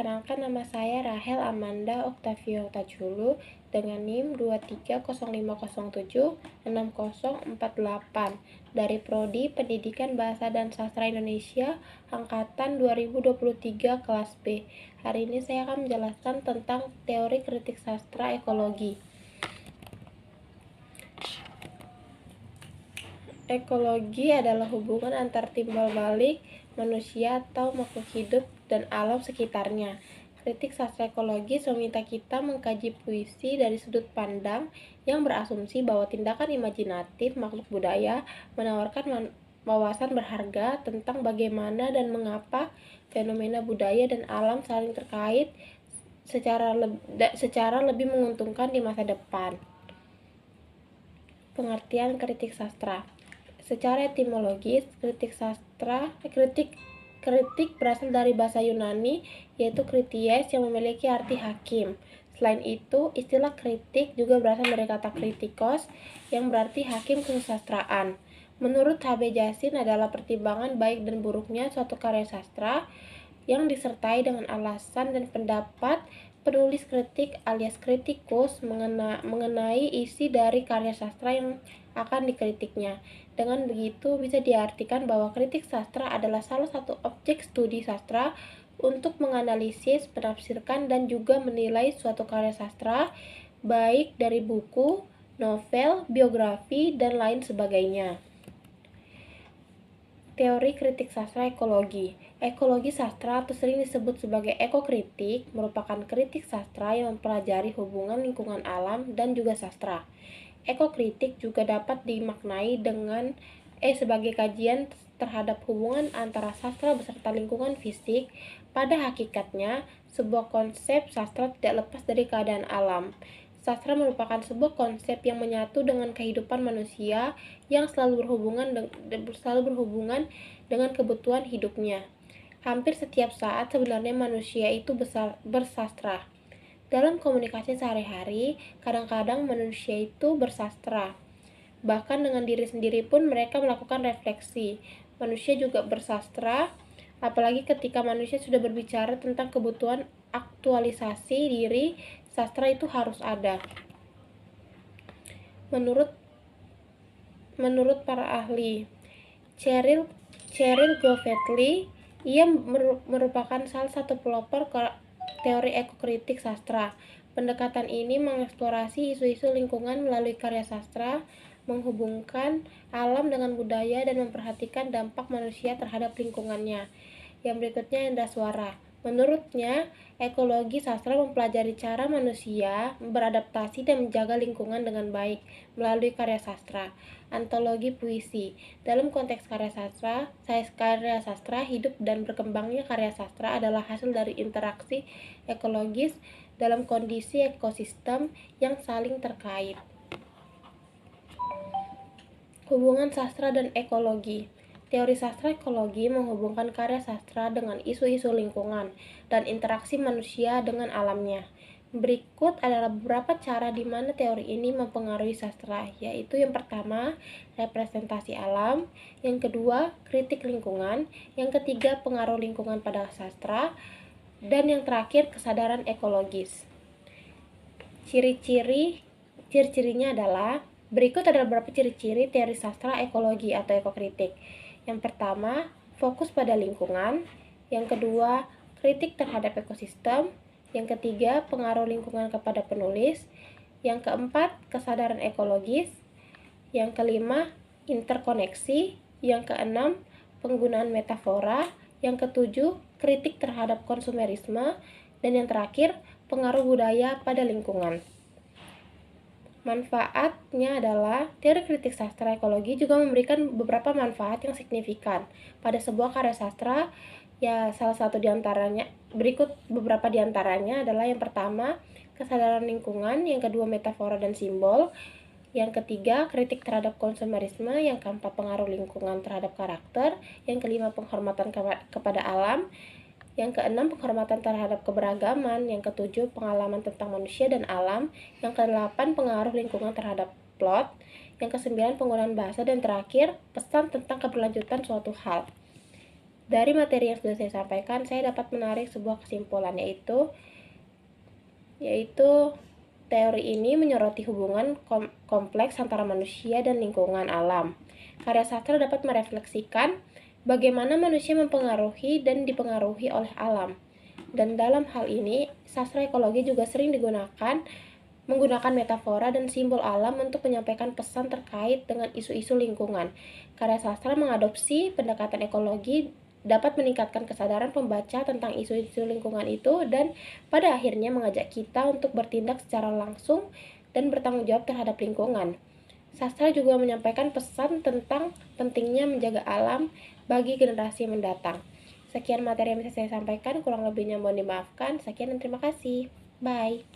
perkenalkan, nama saya Rahel Amanda Oktavio Tajulu dengan NIM 2305076048 dari Prodi Pendidikan Bahasa dan Sastra Indonesia Angkatan 2023 kelas B. Hari ini saya akan menjelaskan tentang teori kritik sastra ekologi. Ekologi adalah hubungan antar timbal balik manusia atau makhluk hidup dan alam sekitarnya. Kritik sastra ekologis meminta kita mengkaji puisi dari sudut pandang yang berasumsi bahwa tindakan imajinatif makhluk budaya menawarkan wawasan berharga tentang bagaimana dan mengapa fenomena budaya dan alam saling terkait secara lebih menguntungkan di masa depan. Pengertian kritik sastra. Secara etimologis, kritik berasal dari bahasa Yunani, yaitu krities yang memiliki arti hakim. Selain itu, istilah kritik juga berasal dari kata kritikos yang berarti hakim kesusastraan. Menurut H.B. Jasin adalah pertimbangan baik dan buruknya suatu karya sastra yang disertai dengan alasan dan pendapat penulis kritik alias kritikus mengenai isi dari karya sastra yang akan dikritiknya. Dengan begitu, bisa diartikan bahwa kritik sastra adalah salah satu objek studi sastra untuk menganalisis, menafsirkan, dan juga menilai suatu karya sastra, baik dari buku, novel, biografi, dan lain sebagainya. Teori kritik sastra ekologi. Ekologi sastra atau sering disebut sebagai ekokritik merupakan kritik sastra yang mempelajari hubungan lingkungan alam dan juga sastra. Ekokritik juga dapat dimaknai dengan sebagai kajian terhadap hubungan antara sastra beserta lingkungan fisik. Pada hakikatnya, sebuah konsep sastra tidak lepas dari keadaan alam. Sastra merupakan sebuah konsep yang menyatu dengan kehidupan manusia yang selalu berhubungan dengan kebutuhan hidupnya. Hampir setiap saat sebenarnya manusia itu bersastra. Dalam komunikasi sehari-hari, kadang-kadang manusia itu bersastra. Bahkan dengan diri sendiri pun mereka melakukan refleksi. Manusia juga bersastra, apalagi ketika manusia sudah berbicara tentang kebutuhan aktualisasi diri, sastra itu harus ada. Menurut para ahli, Cheryl Goffetley, ia merupakan salah satu pelopor teori ekokritik sastra. Pendekatan ini mengeksplorasi isu-isu lingkungan melalui karya sastra, menghubungkan alam dengan budaya dan memperhatikan dampak manusia terhadap lingkungannya. Yang berikutnya indra suara. Menurutnya, ekologi sastra mempelajari cara manusia beradaptasi dan menjaga lingkungan dengan baik melalui karya sastra. Antologi puisi. Dalam konteks karya sastra, hidup dan berkembangnya karya sastra adalah hasil dari interaksi ekologis dalam kondisi ekosistem yang saling terkait. Hubungan sastra dan ekologi. Teori sastra ekologi menghubungkan karya sastra dengan isu-isu lingkungan dan interaksi manusia dengan alamnya. Berikut adalah beberapa cara di mana teori ini mempengaruhi sastra, yaitu yang pertama, representasi alam, yang kedua, kritik lingkungan, yang ketiga, pengaruh lingkungan pada sastra, dan yang terakhir, kesadaran ekologis. Ciri-cirinya adalah, berikut adalah beberapa ciri-ciri teori sastra ekologi atau ekokritik. Yang pertama, fokus pada lingkungan. Yang kedua, kritik terhadap ekosistem. Yang ketiga, pengaruh lingkungan kepada penulis. Yang keempat, kesadaran ekologis. Yang kelima, interkoneksi. Yang keenam, penggunaan metafora. Yang ketujuh, kritik terhadap konsumerisme. Dan yang terakhir, pengaruh budaya pada lingkungan. Manfaatnya adalah, teori kritik sastra ekologi juga memberikan beberapa manfaat yang signifikan pada sebuah karya sastra. Salah satu diantaranya, berikut beberapa diantaranya adalah yang pertama, kesadaran lingkungan, yang kedua, metafora dan simbol, yang ketiga, kritik terhadap konsumerisme, yang keempat, pengaruh lingkungan terhadap karakter, yang kelima, penghormatan kepada alam, yang keenam, penghormatan terhadap keberagaman, yang ketujuh, pengalaman tentang manusia dan alam, yang kedelapan, pengaruh lingkungan terhadap plot, yang kesembilan, penggunaan bahasa, dan terakhir, pesan tentang keberlanjutan suatu hal. Dari materi yang sudah saya sampaikan, saya dapat menarik sebuah kesimpulan, yaitu teori ini menyoroti hubungan kompleks antara manusia dan lingkungan alam. Karya sastra dapat merefleksikan bagaimana manusia mempengaruhi dan dipengaruhi oleh alam. Dan dalam hal ini, sastra ekologi juga sering menggunakan metafora dan simbol alam untuk menyampaikan pesan terkait dengan isu-isu lingkungan. Karya sastra mengadopsi pendekatan ekologi dapat meningkatkan kesadaran pembaca tentang isu-isu lingkungan itu dan pada akhirnya mengajak kita untuk bertindak secara langsung dan bertanggung jawab terhadap lingkungan. Sastra juga menyampaikan pesan tentang pentingnya menjaga alam bagi generasi mendatang. Sekian materi yang bisa saya sampaikan, kurang lebihnya mohon dimaafkan. Sekian dan terima kasih. Bye.